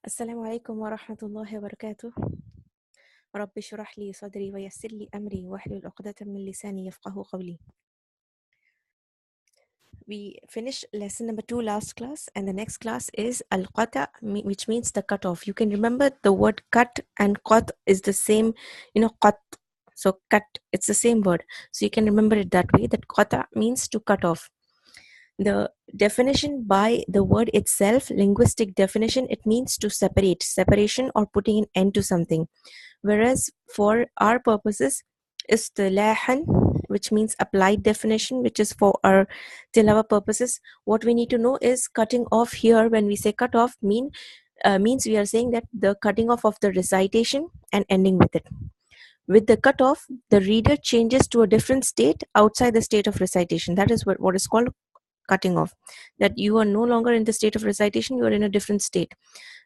السلام عليكم ورحمة الله وبركاته. رب اشرح لي صدري ويسر لي أمري واحلل عقدة من لساني يفقه قولي. We finished lesson number 2 last class, and the next class is al-qata, which means the cut off. You can remember the word cut and qat is the same, qat. So cut, it's the same word. So you can remember it that way, that qata means to cut off. The definition by the word itself, linguistic definition, it means to separate, separation or putting an end to something. Whereas for our purposes, istilahan, which means applied definition, which is for our tilawa purposes, what we need to know is cutting off here. When we say cut off, means we are saying that the cutting off of the recitation and ending with it. With the cut off, the reader changes to a different state outside the state of recitation. That is what is called cutting off. That you are no longer in the state of recitation, you are in a different state.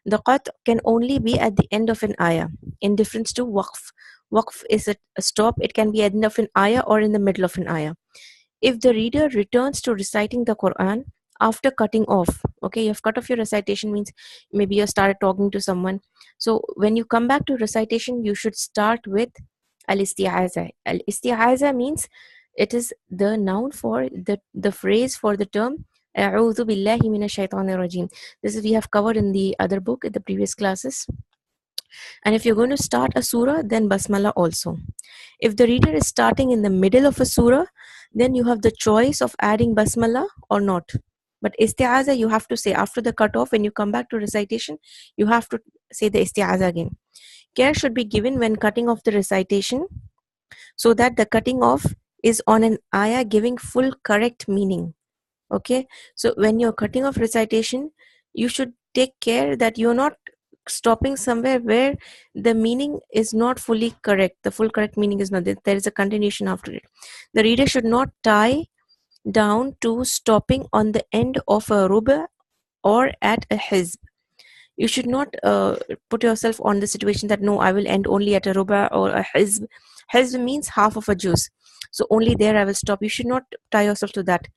The qat can only be at the end of an ayah, in difference to waqf. Waqf is a stop. It can be at the end of an ayah or in the middle of an ayah. If the reader returns to reciting the Quran after cutting off, okay, you have cut off your recitation, means maybe you started talking to someone. So when you come back to recitation, you should start with al-isti'aza. Al-isti'aza means it is the noun for the phrase for the term أعوذ بالله من الشيطان الرجيم. This is we have covered in the other book in the previous classes. And if you're going to start a surah, then basmala also. If the reader is starting in the middle of a surah, then you have the choice of adding basmala or not. But isti'aza you have to say after the cutoff. When you come back to recitation, you have to say the isti'aza again. Care should be given when cutting off the recitation, so that the cutting off is on an ayah giving full correct meaning. Okay, so when you're cutting off recitation, you should take care that you're not stopping somewhere where the meaning is not fully correct. The full correct meaning is not there. There is a continuation after it. The reader should not tie down to stopping on the end of a ruba or at a hizb. You should not put yourself on the situation that no, I will end only at a ruba or a hizb. Hizb means half of a juz, so only there I will stop. You should not tie yourself to that,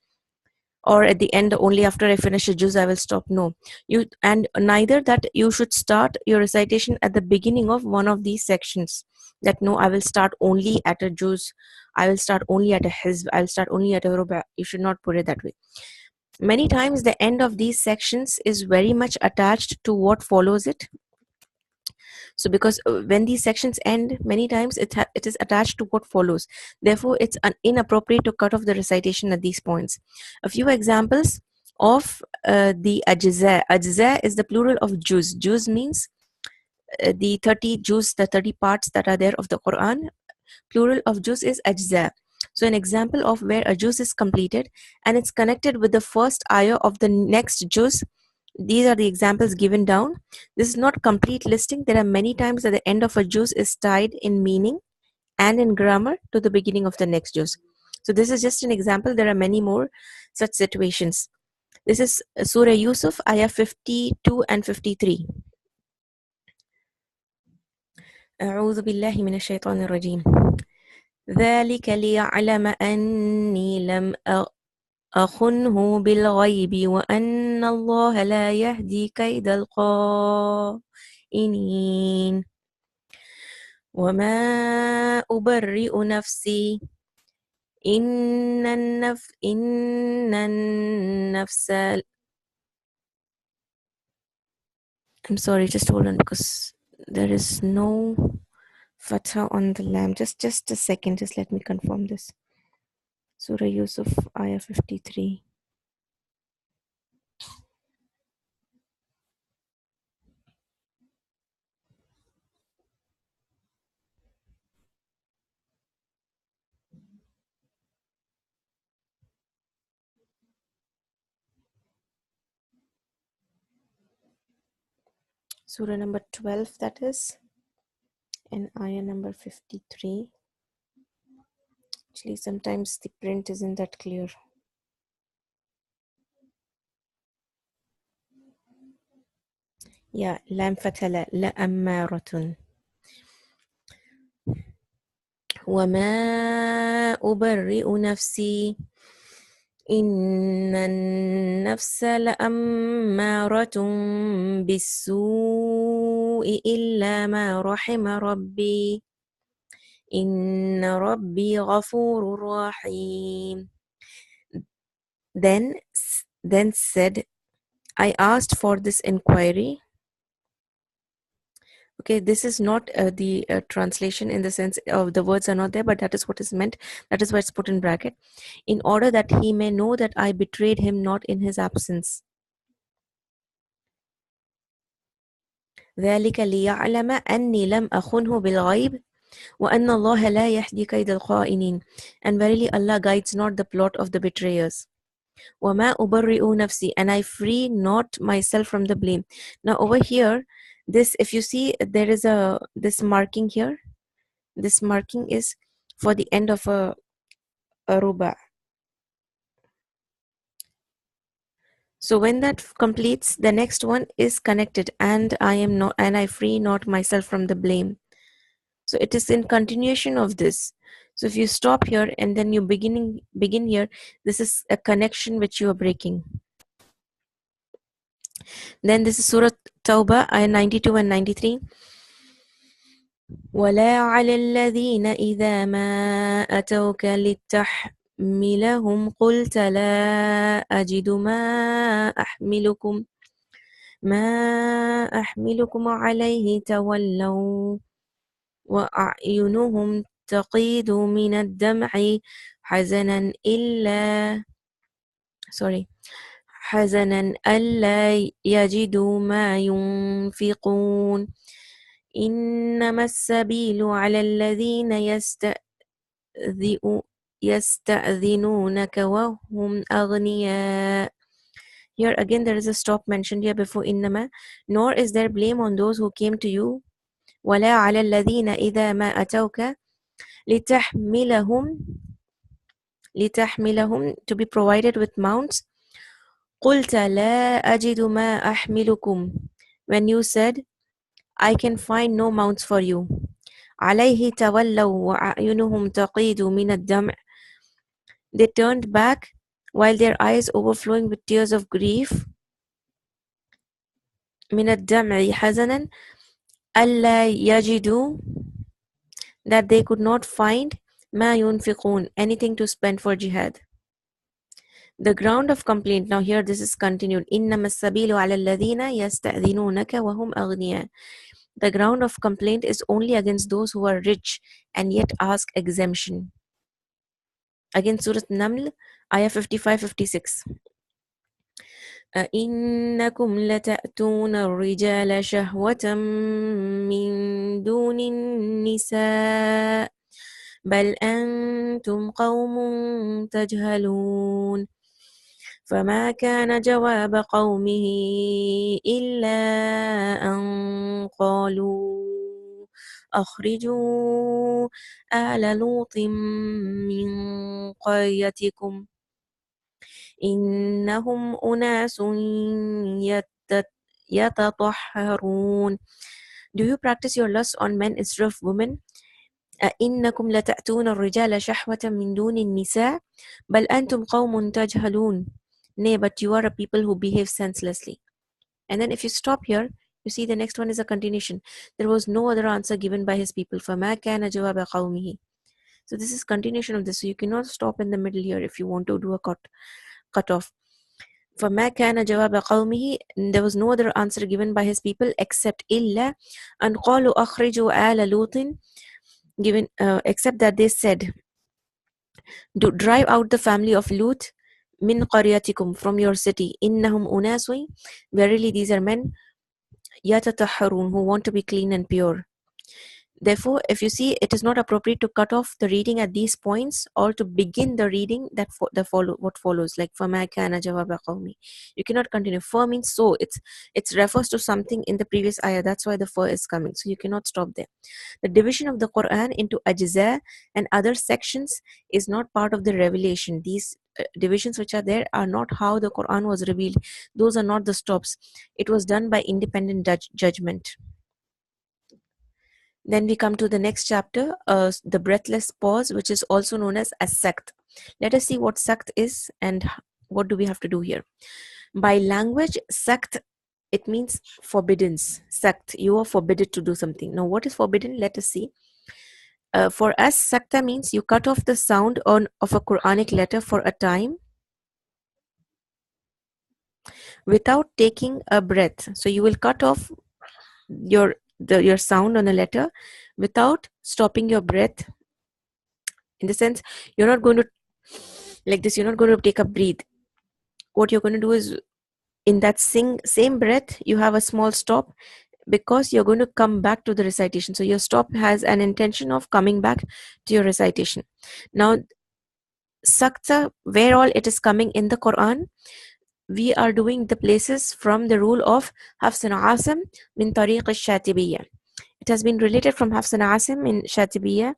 or at the end only after I finish a juz I will stop. No, you, and neither that you should start your recitation at the beginning of one of these sections, that no, I will start only at a juz, I will start only at a hizb, I will start only at a ruba. You should not put it that way. Many times the end of these sections is very much attached to what follows it. So because when these sections end, many times it is attached to what follows. Therefore, it's inappropriate to cut off the recitation at these points. A few examples of the ajza. Ajza is the plural of juz. Juz means the 30 juz, the 30 parts that are there of the Quran. Plural of juz is ajza. So an example of where a juz is completed and it's connected with the first ayah of the next juz. These are the examples given down. This is not complete listing. There are many times that the end of a juz is tied in meaning and in grammar to the beginning of the next juz. So this is just an example. There are many more such situations. This is Surah Yusuf, ayah 52 and 53. أعوذ بالله من الشيطان الرجيم. ذلك ليعلم أني لم أخنه بالغيب وأن الله لا يهدي كيد الخائنين وما أبرئ نفسي إن النفس. I'm sorry, just hold on because there is no fatha on the lam. Just a second, just let me confirm this. Surah Yusuf, ayah 53. Surah number 12, that is, and ayah number 53. Actually, sometimes the print isn't that clear. Yeah, lam fatala la ammaratun. وما أبرئ نفسي إن النفس لأمارة بالسوء إلا ما رحم ربي إن ربي غفور رحيم. Then said, I asked for this inquiry. Okay, this is not the translation in the sense of the words are not there, but that is what is meant. That is why it's put in bracket. In order that he may know that I betrayed him not in his absence. ذلك ليعلم أني لم أخنه بالغيب وأن الله لا يهدي كيد الخائنين. And verily Allah guides not the plot of the betrayers. وَمَا أُبَرِّئُ نَفْسِي, and I free not myself from the blame. Now over here, this, if you see, there is this marking here. This marking is for the end of a ruba. So when that completes, the next one is connected, and I free not myself from the blame. So it is in continuation of this. So if you stop here and then you begin here, this is a connection which you are breaking. Then this is Surah Tawbah, ayah 92 and 93. ولا على الذين إذا ما أتوك لتحملهم قلت لا أجد ما أحملكم عليه تولوا وأعينهم تقيد من الدمع حزنا ألا يجدوا ما ينفقون إنما السبيل على الذين يستأذنونك وهم أغنياء. Here again there is a stop mentioned here before إنما. Nor is there blame on those who came to you. ولا على الذين إذا ما أتوك لتحملهم, to be provided with mounts. قلت لا أجد ما أحملكم, when you said I can find no mounts for you. عليه تولوا وأعينهم تقيد من الدمع, they turned back while their eyes overflowing with tears of grief. من الدمع حزنا ألا يجدوا, that they could not find ما ينفقون, anything to spend for jihad. The ground of complaint, now here this is continued. إنما السبيل على الذين يستأذنونك وهم أغنياء. The ground of complaint is only against those who are rich and yet ask exemption. Again, Surah Naml, ayah 55-56. أئنكم لتأتون الرجال شهوة من دون النساء بل أنتم قوم تجهلون فما كان جواب قومه إلا أن قالوا أخرجوا آل لوط من قريتكم إنهم أناس يتطهرون. Do you practice your lust on men instead of women? أئنكم لتأتون الرجال شهوة من دون النساء بل أنتم قوم تجهلون. Nay, but you are a people who behave senselessly. And then if you stop here, you see the next one is a continuation. There was no other answer given by his people. فَمَا كَانَ جَوَابَ قَوْمِهِ. So this is continuation of this. So you cannot stop in the middle here if you want to do a cut off. فَمَا كَانَ جَوَابَ قَوْمِهِ, there was no other answer given by his people except إِلَّا أَنْ قَالُوا أَخْرِجُوا آلَ لُوطٍ, except that they said, do drive out the family of Lut min qaryatikum, from your city. Innahum unaswi, verily these are men yatatahharun, who want to be clean and pure. Therefore, if you see, it is not appropriate to cut off the reading at these points or to begin the reading what follows, like فَمَا كَانَ جَوَابَ قَوْمِهِ. You cannot continue. For means so. It refers to something in the previous ayah. That's why the for is coming. So you cannot stop there. The division of the Quran into ajza and other sections is not part of the revelation. These divisions which are there are not how the Quran was revealed. Those are not the stops. It was done by independent judgment. Then we come to the next chapter, the breathless pause, which is also known as sakt. Let us see what sakt is and what do we have to do here. By language, sakt, it means forbiddance. Sakt, you are forbidden to do something. Now, what is forbidden? Let us see. For us, sakta means you cut off the sound of a Quranic letter for a time without taking a breath. So you will cut off your sound on a letter without stopping your breath. In the sense, you're not going to like this. You're not going to take a breathe. What you're going to do is, in that same breath, you have a small stop because you're going to come back to the recitation. So your stop has an intention of coming back to your recitation. Now, sakta, where all it is coming in the Quran, we are doing the places from the rule of Hafs and Asim min tariq al-Shatibiyya. It has been related from Hafs and Asim in Shatibiyya.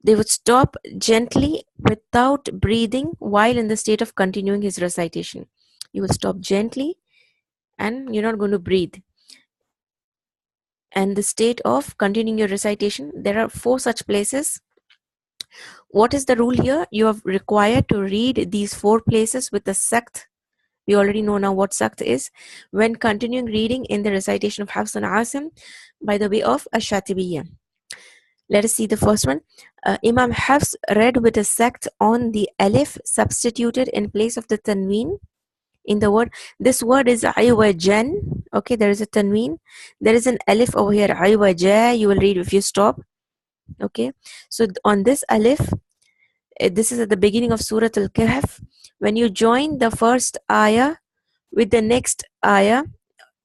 They would stop gently without breathing while in the state of continuing his recitation. You will stop gently and you're not going to breathe. And the state of continuing your recitation, there are 4 such places. What is the rule here? You are required to read these 4 places with the sakt. We already know now what sakt is. When continuing reading in the recitation of Hafs and Asim by the way of Ash-Shatibiyya. Let us see the first one. Imam Hafs read with a sakt on the alif substituted in place of the tanween in the word. This word is aywajan. Okay, there is a tanween. There is an alif over here, aywaja. You will read if you stop. Okay, so on this alif, this is at the beginning of Surah Al-Kahf. When you join the first ayah with the next ayah,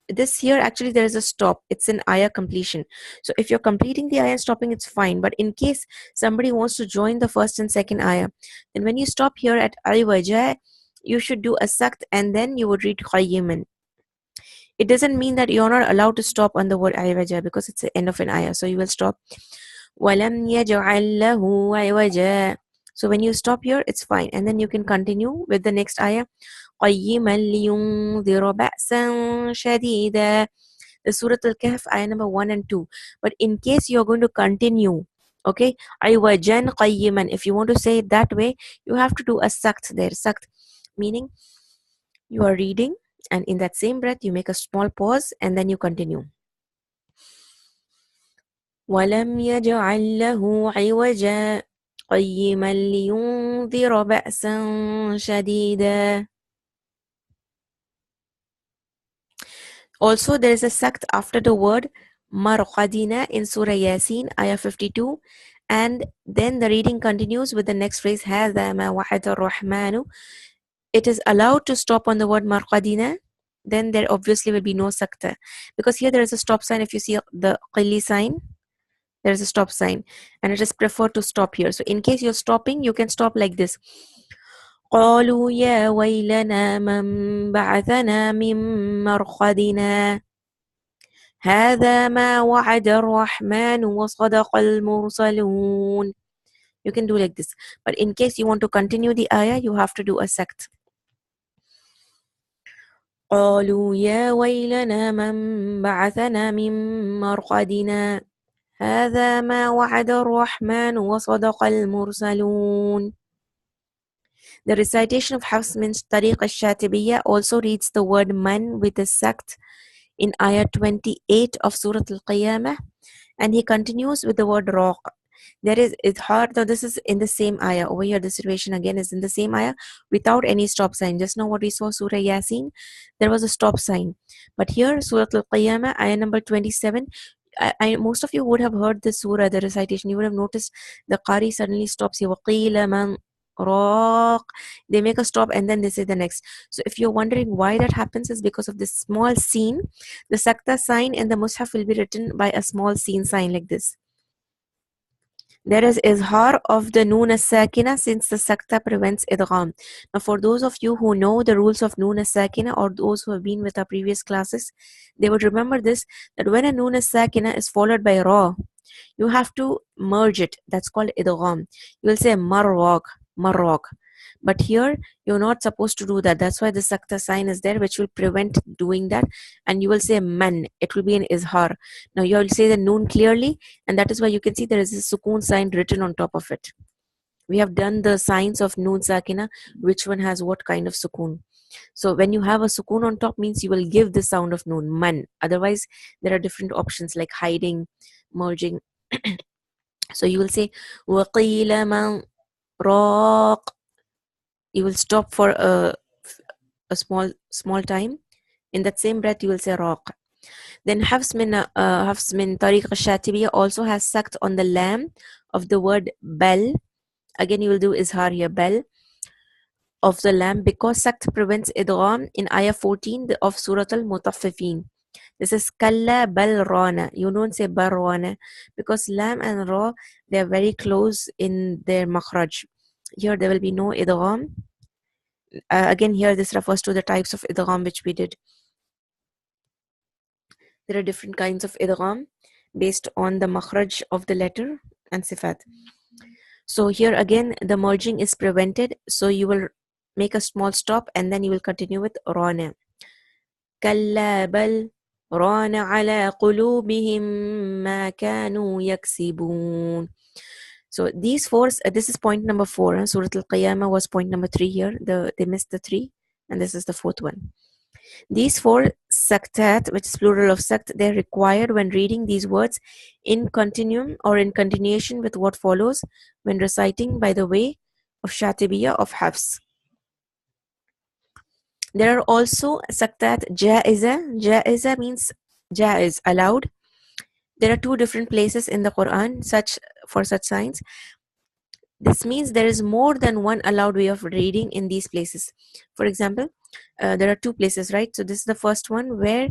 this here actually there is a stop. It's an ayah completion. So if you're completing the ayah and stopping, it's fine. But in case somebody wants to join the first and second ayah, then when you stop here at aywaja, you should do a sakt and then you would read qayyiman. It doesn't mean that you're not allowed to stop on the word aywaja because it's the end of an ayah. So you will stop. وَلَمْ يَجْعَلْ لَهُ عِوَجًا. So when you stop here, it's fine. And then you can continue with the next ayah. قَيِّمًا لِيُنذِرَ بَأْسًا شَدِيدًا. The Surah Al-Kahf, ayah number 1 and 2. But in case you're going to continue, okay, عِوَجًا قَيِّمًا, if you want to say it that way, you have to do a sakt there. Sakt meaning you are reading and in that same breath, you make a small pause and then you continue. وَلَمْ يَجْعَلْ لَهُ عِوَجًا قَيِّمًا لِيُنذِرَ بَأْسًا شَدِيدًا. Also, there is a sakt after the word marqadina in Surah Yasin, ayah 52. And then the reading continues with the next phrase, هَذَا مَا وَعَدَ الرَّحْمَنُ. It is allowed to stop on the word marqadina. Then there obviously will be no sakta. Because here there is a stop sign. If you see the qilli sign, there is a stop sign. And it is preferred to stop here. So in case you're stopping, you can stop like this. قالوا يا ويلنا من بعثنا من مرقدنا هذا ما وعد الرحمن وصدق المرسلون. You can do like this. But in case you want to continue the ayah, you have to do a sakt. قالوا يا ويلنا من بعثنا من مرقدنا هذا ما وعد الرحمن وصدق المرسلون. The recitation of Hafs min Tariq al-Shatibiyya also reads the word man with a sakt in ayah 28 of Surah Al-Qiyamah, and he continues with the word raq. There is idhar. Now this is in the same ayah. Over here the situation again is in the same ayah without any stop sign. Just now what we saw Surah Yasin, there was a stop sign. But here Surah Al-Qiyamah, ayah number 27, most of you would have heard the surah, the recitation. You would have noticed the Qari suddenly stops here. وَقِيلَ مَنْ رَاق. They make a stop and then they say the next. So if you're wondering why that happens, is because of this small scene. The sakta sign in the mushaf will be written by a small scene sign like this. There is izhar of the noon as-sakina since the sakta prevents idgham. Now for those of you who know the rules of noon as-sakina or those who have been with our previous classes, they would remember this, that when a noon as-sakina is followed by ra, you have to merge it. That's called idgham. You will say marwaq, marwaq. But here you're not supposed to do that. That's why the sakta sign is there, which will prevent doing that. And you will say man, it will be an izhar. Now you will say the noon clearly, and that is why you can see there is a sukoon sign written on top of it. We have done the signs of noon sakina, which one has what kind of sukoon. So when you have a sukoon on top, means you will give the sound of noon, man. Otherwise, there are different options like hiding, merging. So you will say وَقِيلَ مَنْ رَاقٍ. You will stop for a small time. In that same breath, you will say raq. Then Hafs min Tariq al-Shatibiyya also has sakt on the lam of the word bel. Again, you will do izhar here, bel of the lam, because sakt prevents idgham in ayah 14 of Surah Al-Mutaffifin. This is kalla bal rana. You don't say barwana, because lam and ra, they are very close in their makhraj. Here there will be no idgham. Again, here this refers to the types of idgham which we did. There are different kinds of idgham based on the makhraj of the letter and sifat. So here again the merging is prevented, so you will make a small stop and then you will continue with rana. كلا بل ران على قلوبهم ما كانوا يكسبون. So these four, this is point number 4. Surah Al-Qiyamah was point number 3 here. They missed the 3, and this is the 4th one. These 4 saktat, which is plural of sakt, they're required when reading these words in continuum or in continuation with what follows when reciting by the way of Shatibiyya of Hafs. There are also saktat jaiza. Jaiza means jaiz, allowed. There are 2 different places in the Quran for such signs. This means there is more than one allowed way of reading in these places. For example, there are 2 places, right? So this is the first one, where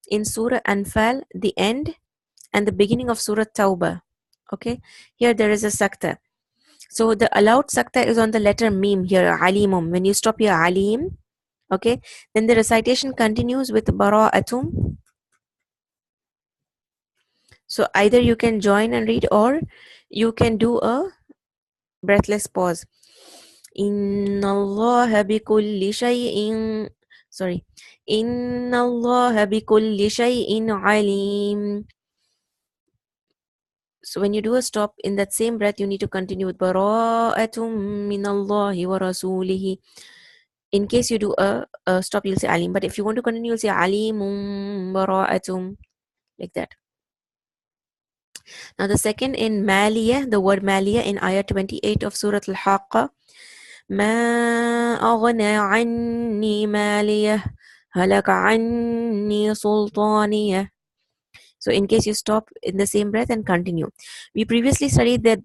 in Surah Anfal, the end and the beginning of Surah Tawbah. Okay, here there is a sakta. So the allowed sakta is on the letter mim here, alimum. When you stop here, alim, okay, then the recitation continues with bara'atum. So either you can join and read, or you can do a breathless pause. Inna Allah bikulli shay'in, sorry, Inna Allah bikulli shay'in alim. So when you do a stop in that same breath, you need to continue with bara'atum minallahi wa rasulihi. In case you do a stop, you'll say alim. But if you want to continue, you'll say alimum bara'atum, like that. Now the second in maliyah, the word maliyah in ayah 28 of Surah Al-Haqqa. ما أغنى عني ماليه هلك عني سلطانيه. So in case you stop in the same breath and continue. We previously studied that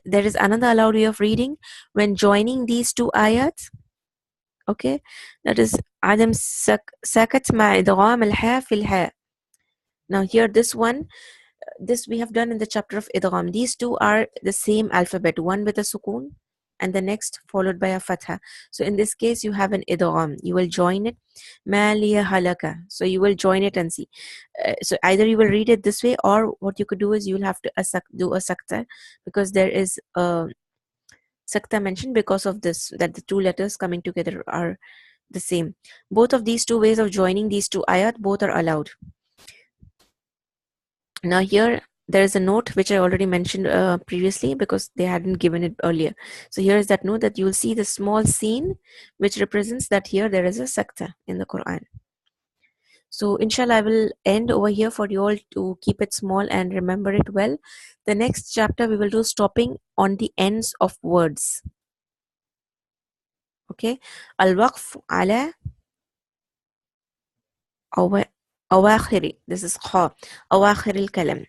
there is another allowed way of reading when joining these 2 ayats. Okay, that is عدم سكت مع إدغام الحاء في الحاء. Now here this one, this we have done in the chapter of idgham. These 2 are the same alphabet, one with a sukoon and the next followed by a fatha. So in this case you have an idgham. You will join it, maliya halaka. So you will join it and see. So either you will read it this way, or what you could do is you will have to do a sakta, because there is a sakta mentioned because of this, that the 2 letters coming together are the same. Both of these 2 ways of joining these 2 ayat, both are allowed. Now here there is a note which I already mentioned previously, because they hadn't given it earlier. So here is that note, that you will see the small scene which represents that here there is a sakta in the Quran. So inshallah I will end over here for you all to keep it small and remember it well. The next chapter we will do stopping on the ends of words. Okay, al-waqf ala awakhiri. This is kha, awakhir al-kalam,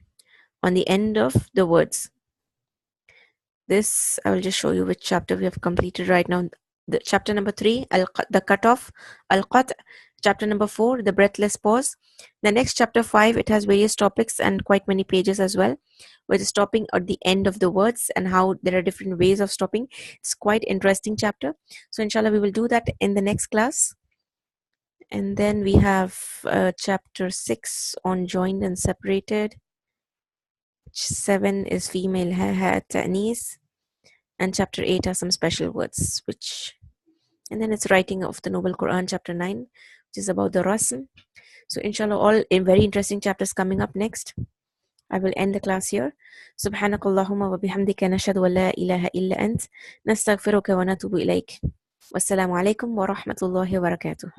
on the end of the words. This I will just show you which chapter we have completed right now. The chapter number 3, the cutoff, al-qat. Chapter number 4, the breathless pause. The next chapter 5, it has various topics and quite many pages as well, with stopping at the end of the words and how there are different ways of stopping. It's quite interesting chapter. So inshallah we will do that in the next class. And then we have chapter 6 on joined and separated. 7 is female ta'nis. and chapter 8 are some special words, and then it's writing of the Noble Quran, chapter 9, which is about the Rasm. So, inshallah, all in very interesting chapters coming up next. I will end the class here. سبحانك اللهم وبحمدك نشهد أن لا إله إلا أنت نستغفرك ونتوب إليك. والسلام عليكم ورحمة الله وبركاته.